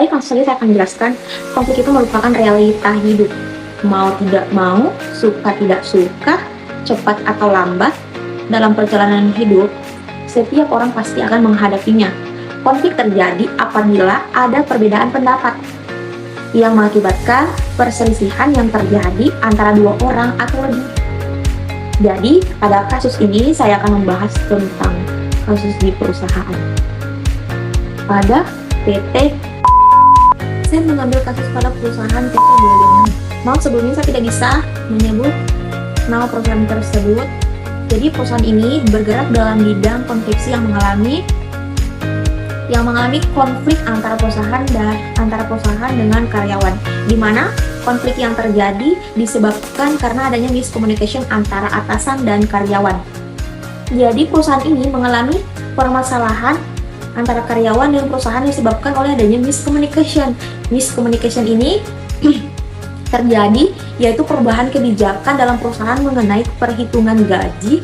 Baik, langsung saja saya akan jelaskan. Konflik itu merupakan realita hidup. Mau tidak mau, suka tidak suka, cepat atau lambat, dalam perjalanan hidup, setiap orang pasti akan menghadapinya. Konflik terjadi apabila ada perbedaan pendapat yang mengakibatkan perselisihan yang terjadi antara dua orang atau lebih. Jadi, pada kasus ini saya akan membahas tentang kasus di perusahaan. Pada PT, saya mengambil kasus pada perusahaan PT Bumn. Maaf, sebelumnya saya tidak bisa menyebut nama perusahaan tersebut. Jadi perusahaan ini bergerak dalam bidang konveksi yang mengalami konflik antara perusahaan dengan karyawan, di mana konflik yang terjadi disebabkan karena adanya miscommunication antara atasan dan karyawan. Jadi perusahaan ini mengalami permasalahan antara karyawan dan perusahaan disebabkan oleh adanya miscommunication. Miscommunication ini terjadi yaitu perubahan kebijakan dalam perusahaan mengenai perhitungan gaji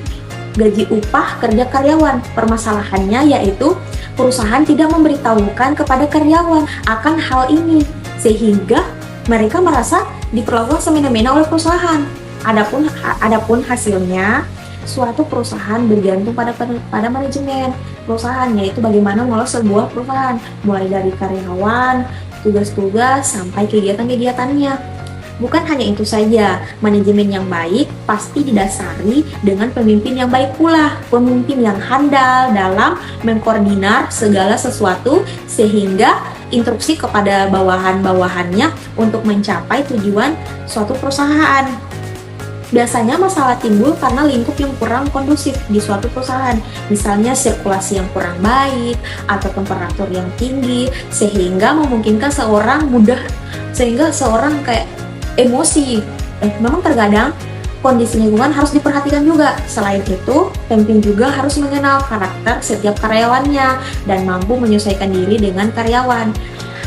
upah kerja karyawan. Permasalahannya yaitu perusahaan tidak memberitahukan kepada karyawan akan hal ini, sehingga mereka merasa diperlakukan semena-mena oleh perusahaan. Adapun hasilnya, suatu perusahaan bergantung pada manajemen perusahaan, yaitu bagaimana mengelola sebuah perusahaan, mulai dari karyawan, tugas-tugas, sampai kegiatan-kegiatannya. Bukan hanya itu saja, manajemen yang baik pasti didasari dengan pemimpin yang baik pula, pemimpin yang handal dalam mengkoordinar segala sesuatu sehingga instruksi kepada bawahan-bawahannya untuk mencapai tujuan suatu perusahaan. Biasanya masalah timbul karena lingkup yang kurang kondusif di suatu perusahaan, misalnya sirkulasi yang kurang baik atau temperatur yang tinggi sehingga memungkinkan seorang kayak emosi. Memang terkadang kondisi lingkungan harus diperhatikan juga. Selain itu, pemimpin juga harus mengenal karakter setiap karyawannya dan mampu menyesuaikan diri dengan karyawan.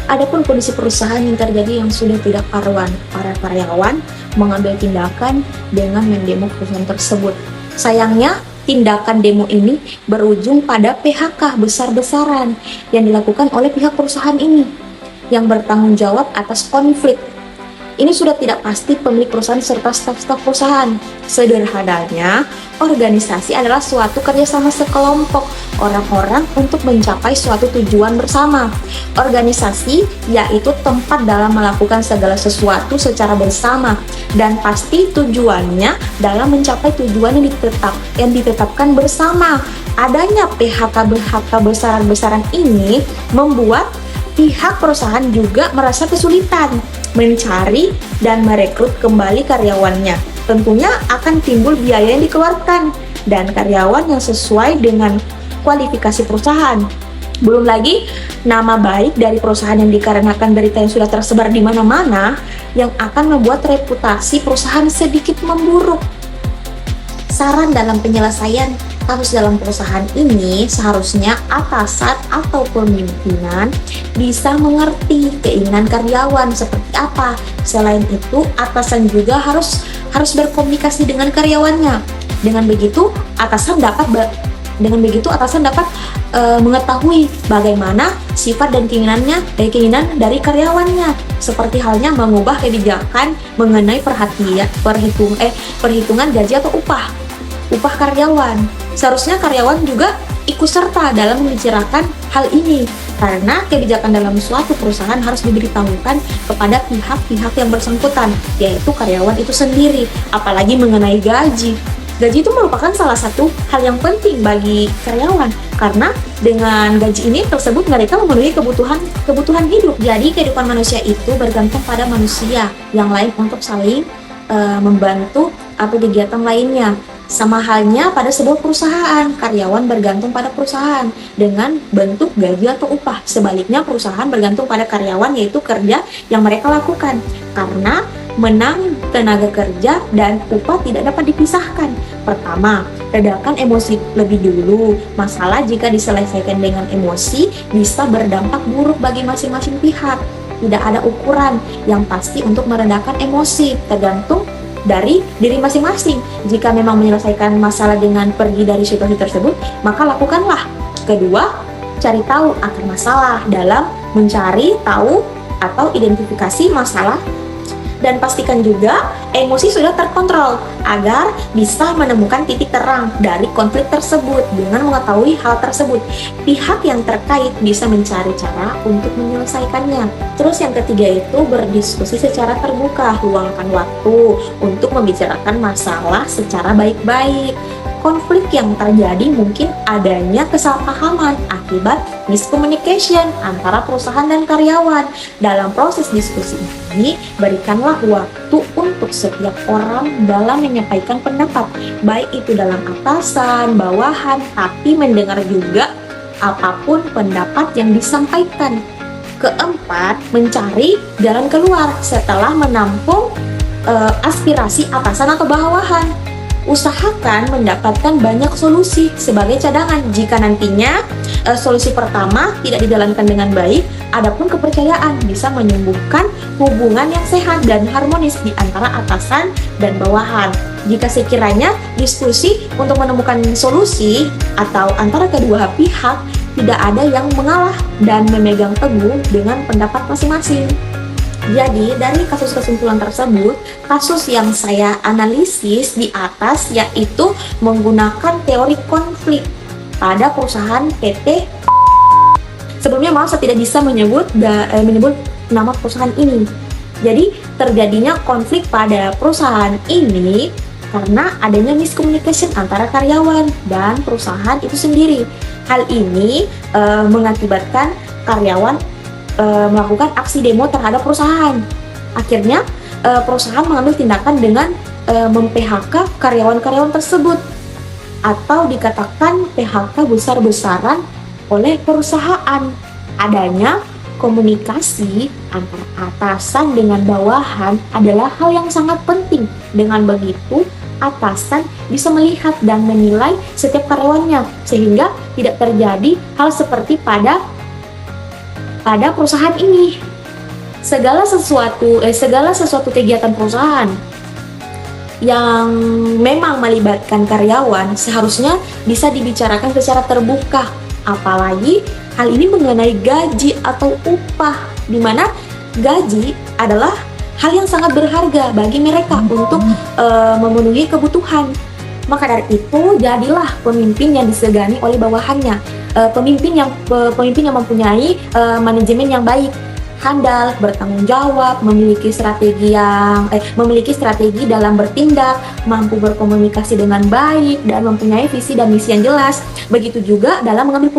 Adapun kondisi perusahaan yang terjadi yang sudah tidak karuan, para karyawan mengambil tindakan dengan mendemo perusahaan tersebut. Sayangnya, tindakan demo ini berujung pada PHK besar-besaran yang dilakukan oleh pihak perusahaan ini yang bertanggung jawab atas konflik. Ini sudah tidak pasti pemilik perusahaan serta staf-staf perusahaan. Sederhananya, organisasi adalah suatu kerjasama sekelompok orang-orang untuk mencapai suatu tujuan bersama. Organisasi yaitu tempat dalam melakukan segala sesuatu secara bersama dan pasti tujuannya dalam mencapai tujuan yang ditetapkan bersama. Adanya PHK besaran-besaran ini membuat pihak perusahaan juga merasa kesulitan mencari dan merekrut kembali karyawannya. Tentunya akan timbul biaya yang dikeluarkan dan karyawan yang sesuai dengan kualifikasi perusahaan. Belum lagi nama baik dari perusahaan yang dikarenakan berita yang sudah tersebar di mana-mana yang akan membuat reputasi perusahaan sedikit memburuk. Saran dalam penyelesaian kasus dalam perusahaan ini, seharusnya atasan atau pemimpinan bisa mengerti keinginan karyawan seperti apa. Selain itu, atasan juga harus berkomunikasi dengan karyawannya. Dengan begitu, atasan dapat mengetahui bagaimana sifat dan keinginan dari karyawannya. Seperti halnya mengubah kebijakan mengenai perhitungan gaji atau upah karyawan. Seharusnya karyawan juga ikut serta dalam membicarakan hal ini, karena kebijakan dalam suatu perusahaan harus diberitahukan kepada pihak-pihak yang bersangkutan, yaitu karyawan itu sendiri. Apalagi mengenai gaji. Gaji itu merupakan salah satu hal yang penting bagi karyawan, karena dengan gaji ini tersebut mereka memenuhi kebutuhan hidup. Jadi kehidupan manusia itu bergantung pada manusia yang lain untuk saling membantu atau kegiatan lainnya. Sama halnya pada sebuah perusahaan, karyawan bergantung pada perusahaan dengan bentuk gaji atau upah. Sebaliknya, perusahaan bergantung pada karyawan, yaitu kerja yang mereka lakukan. Karena menang tenaga kerja dan upah tidak dapat dipisahkan. Pertama, redakan emosi lebih dulu. Masalah jika diselesaikan dengan emosi bisa berdampak buruk bagi masing-masing pihak. Tidak ada ukuran yang pasti untuk meredakan emosi, tergantung dari diri masing-masing. Jika memang menyelesaikan masalah dengan pergi dari situasi tersebut, maka lakukanlah. Kedua, cari tahu akar masalah dalam mencari tahu atau identifikasi masalah, dan pastikan juga emosi sudah terkontrol agar bisa menemukan titik terang dari konflik tersebut. Dengan mengetahui hal tersebut, pihak yang terkait bisa mencari cara untuk menyelesaikannya. Terus yang ketiga itu berdiskusi secara terbuka, luangkan waktu untuk membicarakan masalah secara baik-baik. Konflik yang terjadi mungkin adanya kesalahpahaman akibat miscommunication antara perusahaan dan karyawan. Dalam proses diskusi ini, berikanlah waktu untuk setiap orang dalam menyampaikan pendapat, baik itu dalam atasan, bawahan, tapi mendengar juga apapun pendapat yang disampaikan. Keempat, mencari jalan keluar setelah menampung aspirasi atasan atau bawahan. Usahakan mendapatkan banyak solusi sebagai cadangan jika nantinya solusi pertama tidak dijalankan dengan baik. Adapun kepercayaan bisa menyembuhkan hubungan yang sehat dan harmonis di antara atasan dan bawahan. Jika sekiranya diskusi untuk menemukan solusi atau antara kedua pihak tidak ada yang mengalah dan memegang teguh dengan pendapat masing-masing. Jadi, dari kasus kesimpulan tersebut, kasus yang saya analisis di atas yaitu menggunakan teori konflik pada perusahaan PT. Sebelumnya maaf, saya tidak bisa menyebut nama perusahaan ini. Jadi, terjadinya konflik pada perusahaan ini karena adanya miscommunication antara karyawan dan perusahaan itu sendiri. Hal ini mengakibatkan karyawan melakukan aksi demo terhadap perusahaan. Akhirnya perusahaan mengambil tindakan dengan mem-PHK karyawan-karyawan tersebut, atau dikatakan PHK besar-besaran oleh perusahaan. Adanya komunikasi antara atasan dengan bawahan adalah hal yang sangat penting. Dengan begitu, atasan bisa melihat dan menilai setiap karyawannya sehingga tidak terjadi hal seperti pada perusahaan ini. Segala sesuatu kegiatan perusahaan yang memang melibatkan karyawan seharusnya bisa dibicarakan secara terbuka, apalagi hal ini mengenai gaji atau upah, di mana gaji adalah hal yang sangat berharga bagi mereka untuk memenuhi kebutuhan. Maka dari itu, jadilah pemimpin yang disegani oleh bawahannya, pemimpin yang mempunyai manajemen yang baik, handal, bertanggung jawab, memiliki strategi dalam bertindak, mampu berkomunikasi dengan baik, dan mempunyai visi dan misi yang jelas. Begitu juga dalam mengambil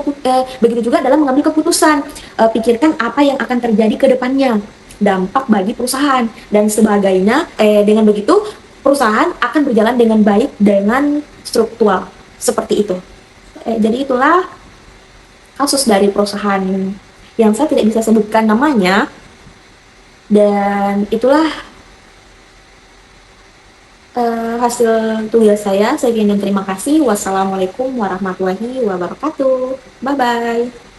keputusan. Pikirkan apa yang akan terjadi ke depannya, dampak bagi perusahaan dan sebagainya. Dengan begitu, perusahaan akan berjalan dengan baik, dengan struktural seperti itu. Jadi itulah kasus dari perusahaan yang saya tidak bisa sebutkan namanya, dan itulah hasil tugas saya. Sekian dan terima kasih. Wassalamualaikum warahmatullahi wabarakatuh. Bye bye.